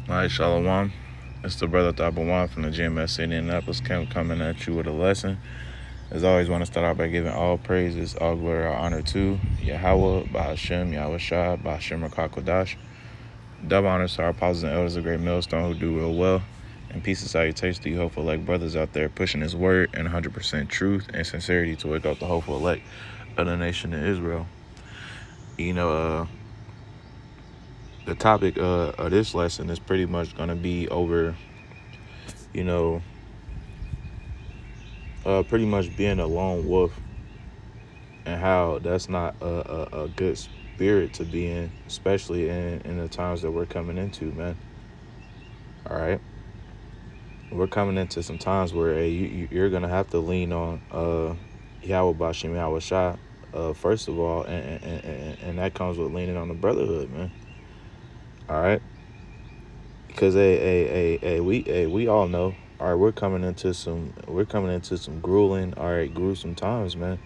All right, Shalom. It's the brother Thaba from the GMS Indianapolis camp coming at you with a lesson. As always, want to start out by giving all praises, all glory, all honor to Yahweh, Bahashem, Yahweh Shah, Bahashem Rakakwadash. Double honors to our apostles and elders of Great Millstone who do real well. And peace and salutation to you hopeful elect brothers out there pushing his word and 100% truth and sincerity to wake up the hopeful elect of the nation of Israel. You know, the topic of this lesson is pretty much going to be over, you know, pretty much being a lone wolf and how that's not a good spirit to be in, especially in the times that we're coming into, man. All right. We're coming into some times where hey, you're going to have to lean on Yahweh Bashim Yahweh Shah, first of all, and that comes with leaning on the brotherhood, man. All right. Because we all know, all right, we're coming into some grueling, all right, gruesome times, man.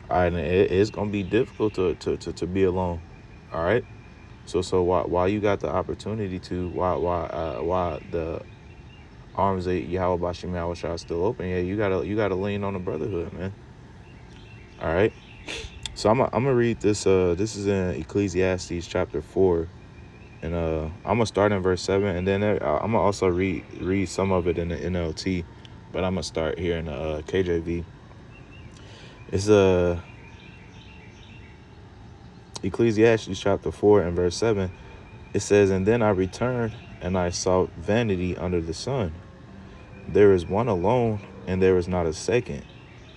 All right, and it's gonna be difficult to be alone. All right. So while you got the opportunity to, while the arms of Yahweh Bashim Yahweh Shah are still open, yeah, you gotta lean on the brotherhood, man. All right. So I'm gonna read this. This is in Ecclesiastes chapter 4, and I'm gonna start in verse 7, and then I'm gonna also read some of it in the NLT, but I'm gonna start here in the KJV. It's Ecclesiastes chapter 4 and verse 7. It says, "And then I returned, and I saw vanity under the sun. There is one alone, and there is not a second.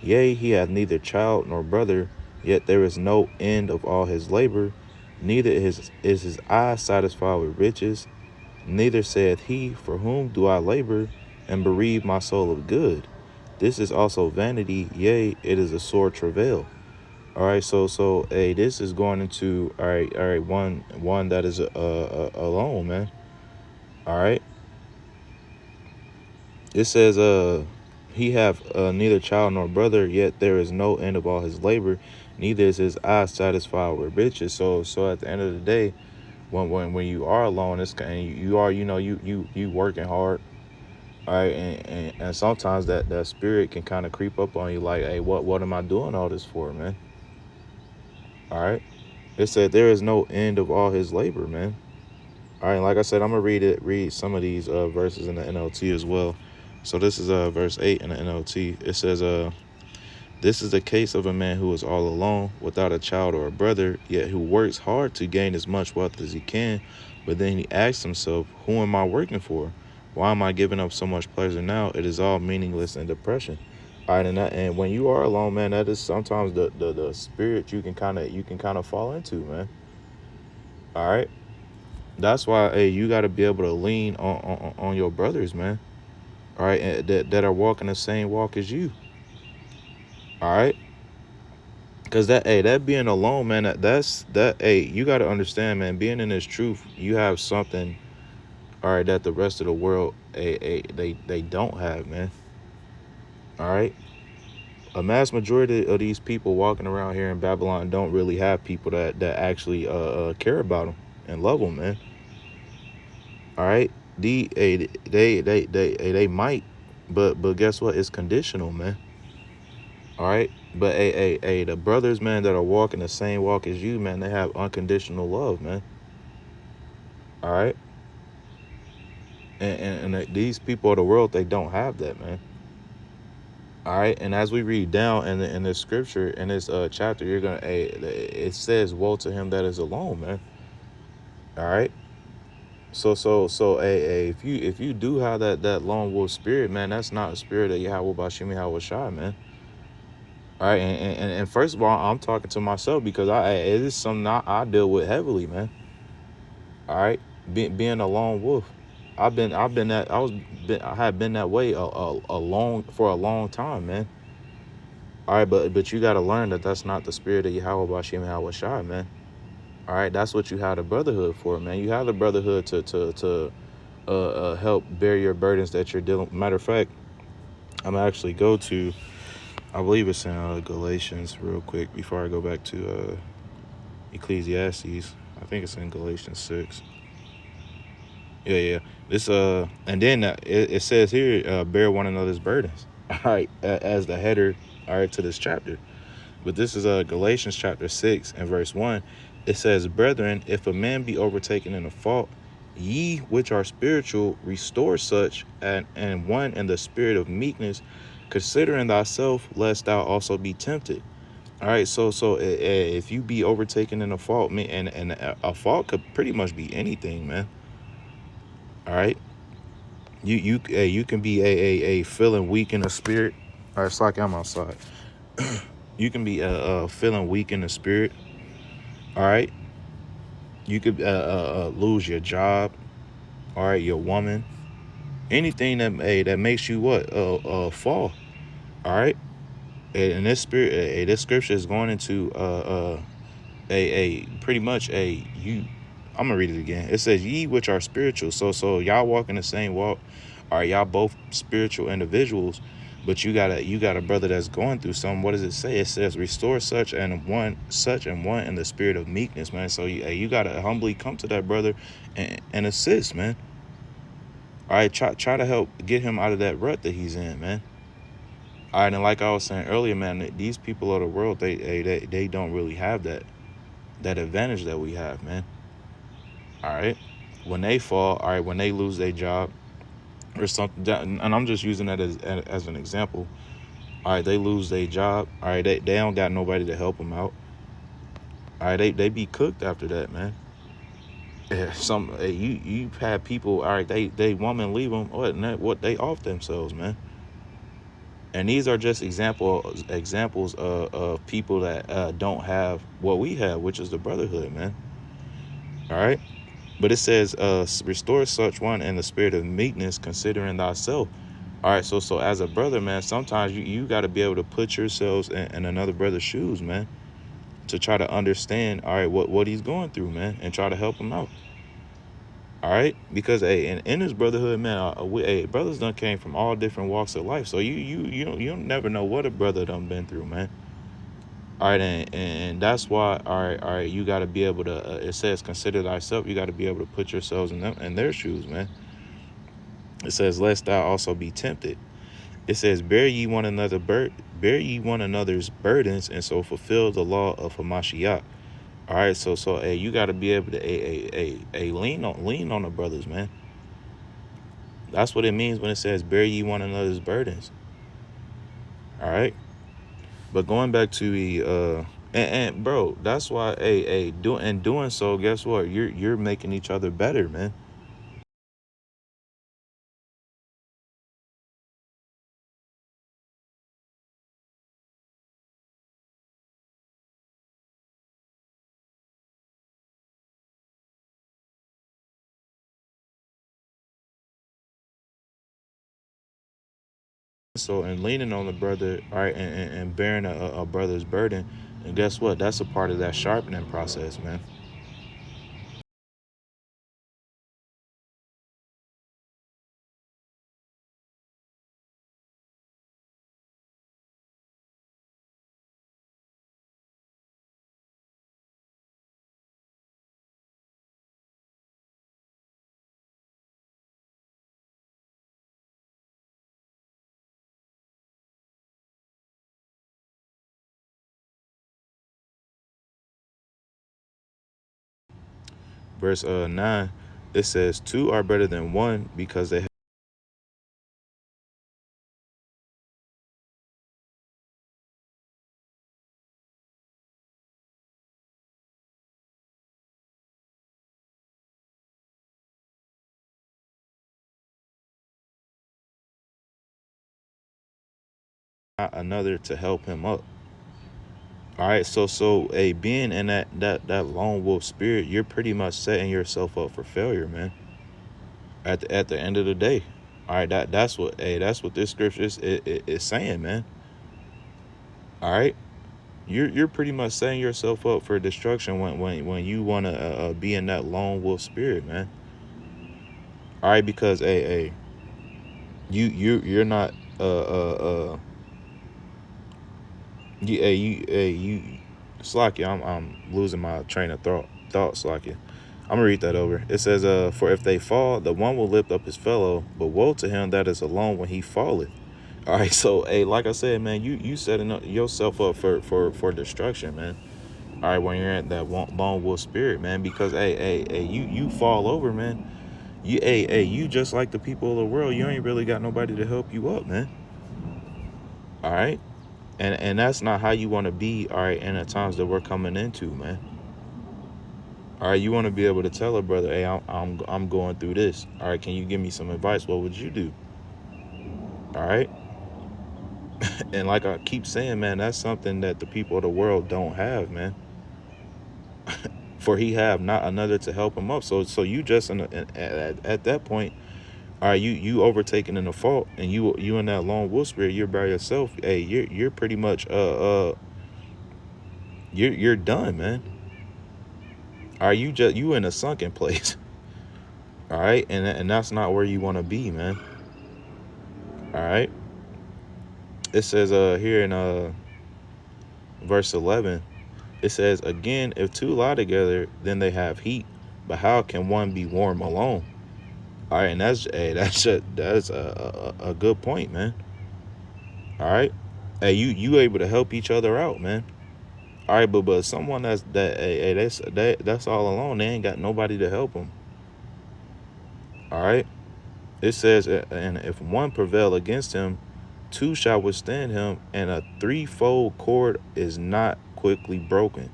Yea, he hath neither child nor brother, yet there is no end of all his labor. Neither is his eye satisfied with riches. Neither saith he, For whom do I labor, and bereave my soul of good? This is also vanity, yea, it is a sore travail." All right, so hey, this is going into all right, one that is alone, man. All right, it says he have neither child nor brother, yet there is no end of all his labor, neither is his eye satisfied with riches. So at the end of the day, when you are alone, it's and you are you working hard. All right, and sometimes that spirit can kind of creep up on you, like, hey, what am I doing all this for, man? All right, it said there is no end of all his labor, man. All right, like I said, I'm gonna read some of these verses in the NLT as well. So this is verse 8 in the NLT. It says, "This is the case of a man who is all alone, without a child or a brother, yet who works hard to gain as much wealth as he can. But then he asks himself, who am I working for? Why am I giving up so much pleasure now? It is all meaningless and depression." All right, and when you are alone, man, that is sometimes the spirit you can kind of fall into, man. All right. That's why, hey, you got to be able to lean on your brothers, man. All right, and that are walking the same walk as you. All right, because that being alone, man, hey, you got to understand, man. Being in this truth, you have something, all right, that the rest of the world, they don't have, man. All right, a mass majority of these people walking around here in Babylon don't really have people that actually care about them and love them, man. All right, they might, but guess what? It's conditional, man. All right, but the brothers, man, that are walking the same walk as you, man, they have unconditional love, man. All right, and these people of the world, they don't have that, man. All right, and as we read down in this scripture in this chapter, you're gonna it says, "Woe to him that is alone," man. All right. So, if you do have that lone wolf spirit, man, that's not a spirit of Yahweh Bashim Yahweh Shai, man. All right, and first of all, I'm talking to myself because it is something I deal with heavily, man. All right, being a lone wolf, I have been that way for a long time, man. All right, but you got to learn that that's not the spirit of Yahweh Bashim Yahweh Shai, man. All right, that's what you have the brotherhood for, man. You have the brotherhood to help bear your burdens that you're dealing. Matter of fact, I'm gonna actually go to, I believe it's in Galatians real quick before I go back to Ecclesiastes. I think it's in Galatians 6. Yeah. This and then it says here, bear one another's burdens. All right, as the header, all right, to this chapter. But this is Galatians chapter 6 and verse 1. It says, brethren, if a man be overtaken in a fault, ye which are spiritual, restore such, and one in the spirit of meekness, considering thyself, lest thou also be tempted. All right, so if you be overtaken in a fault, and a fault could pretty much be anything, man. All right, you can be a feeling weak in the spirit. All right, it's like I'm outside. You can be feeling weak in the spirit. All right, you could lose your job. All right, your woman, anything that makes you what fall. All right, and this spirit, this scripture is going into a pretty much a you. I'm gonna read it again. It says, "Ye which are spiritual." So y'all walk in the same walk. All right, y'all both spiritual individuals, but you got a brother that's going through something. What does it say? It says, "Restore such and one in the spirit of meekness," man. So you gotta humbly come to that brother and assist, man. All right, try to help get him out of that rut that he's in, man. All right, and like I was saying earlier, man, these people of the world, they don't really have that advantage that we have, man. All right, when they fall, all right, when they lose their job or something, and I'm just using that as an example. All right, they lose their job. All right, they don't got nobody to help them out. All right, they be cooked after that, man. Yeah, you've had people. All right, they woman leave them. What they off themselves, man. And these are just examples of people that don't have what we have, which is the brotherhood, man. All right. But it says, restore such one in the spirit of meekness, considering thyself. All right, so as a brother, man, sometimes you got to be able to put yourselves in another brother's shoes, man, to try to understand, all right, what he's going through, man, and try to help him out. All right, because hey, in this brotherhood, man, brothers done came from all different walks of life, so you don't never know what a brother done been through, man. All right, and that's why, all right, you got to be able to. It says, consider thyself. You got to be able to put yourselves in their shoes, man. It says, lest thou also be tempted. It says, bear ye one another's burdens, and so fulfill the law of Hamashiach. All right, so hey, you got to be able to lean on the brothers, man. That's what it means when it says, bear ye one another's burdens. All right, but going back to the and bro, that's why doing so, guess what? You're making each other better, man. So and leaning on the brother, all right, and bearing a brother's burden, and guess what? That's a part of that sharpening process, man. Verse 9, it says, two are better than one because they have another to help him up. All right, so a being in that lone wolf spirit, you're pretty much setting yourself up for failure, man. At the end of the day, all right, that's what this scripture is saying, man. All right, you're pretty much setting yourself up for destruction when you want to be in that lone wolf spirit, man. All right, because you're not you Slacky, I'm losing my train of thought, Slacky. I'm gonna read that over. It says, for if they fall, the one will lift up his fellow, but woe to him that is alone when he falleth. All right, so hey, like I said, man, you setting up yourself up for destruction, man. All right, when you're at that lone wolf spirit, man, because hey, you fall over, man. You just like the people of the world. You ain't really got nobody to help you up, man. All right, and that's not how you want to be. All right, in the times that we're coming into, man. All right, you want to be able to tell a brother, hey, I'm going through this. All right, can you give me some advice? What would you do? All right, and like I keep saying, man, that's something that the people of the world don't have, man. For he have not another to help him up. So you just at that point, all right, you overtaken in the fault, and you in that lone wolf spirit, you're by yourself. Hey, you're pretty much you're done, man. All right, you in a sunken place. All right, and that's not where you want to be, man. All right. It says here in verse 11, it says, again, if two lie together, then they have heat, but how can one be warm alone? All right, and that's a good point, man. All right, hey, you able to help each other out, man. All right, but someone that's all alone, they ain't got nobody to help them. All right, it says, and if one prevail against him, two shall withstand him, and a threefold cord is not quickly broken.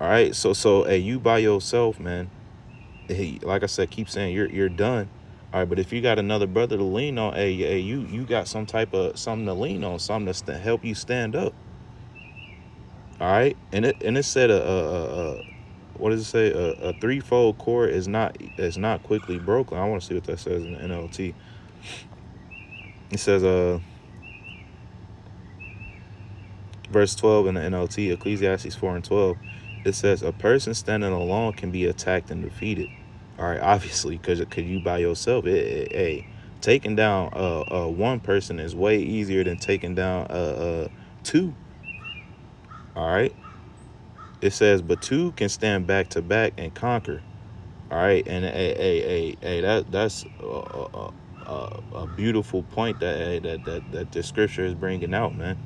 All right, so hey, you by yourself, man. Hey, like I said, keep saying you're done. All right, but if you got another brother to lean on, hey, you got some type of something to lean on, something to help you stand up. All right, and it said what does it say? A threefold cord is not quickly broken. I want to see what that says in the NLT. It says verse 12 in the NLT, Ecclesiastes 4:12. It says a person standing alone can be attacked and defeated. All right, obviously, because you by yourself, taking down one person is way easier than taking down two. All right, it says, but two can stand back to back and conquer. All right, and that's a beautiful point that the scripture is bringing out, man.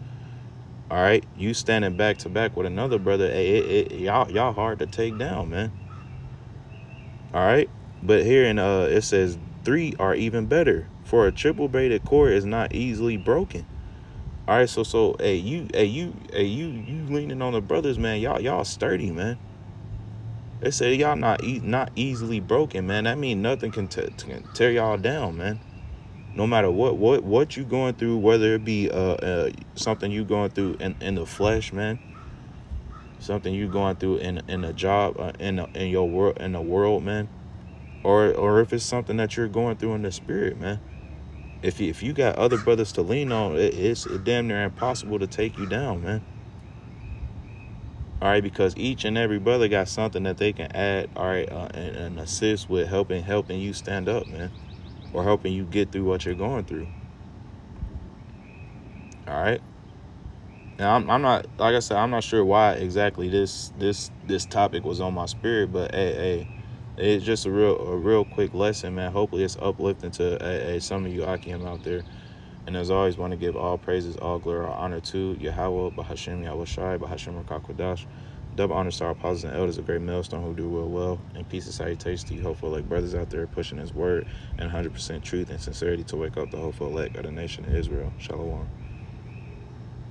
All right, you standing back to back with another brother, y'all hard to take down, man. All right, but here in it says three are even better, for a triple braided cord is not easily broken. All right, so you leaning on the brothers, man. Y'all sturdy, man. They say y'all not easily broken, man. That means nothing can tear y'all down, man. No matter what you going through, whether it be something you going through in the flesh, man, something you going through in a job, in your world, in the world, man, or if it's something that you're going through in the spirit, man. If you got other brothers to lean on, it's damn near impossible to take you down, man. All right, because each and every brother got something that they can add, all right, and assist with helping you stand up, man, or helping you get through what you're going through. All right. Now I'm not, like I said, I'm not sure why exactly this topic was on my spirit, but hey, it's just a real quick lesson, man. Hopefully it's uplifting to some of you Akim out there. And as always, want to give all praises, all glory, all honor to Yahweh, Bahashem, Yahweh Shai, Bahashem Rakakwadash. Double honor to our apostles and elders, a great millstone who do well. And peace and salutations to you, hopeful elect brothers out there pushing his word and 100% truth and sincerity to wake up the hopeful elect of the nation of Israel. Shalom.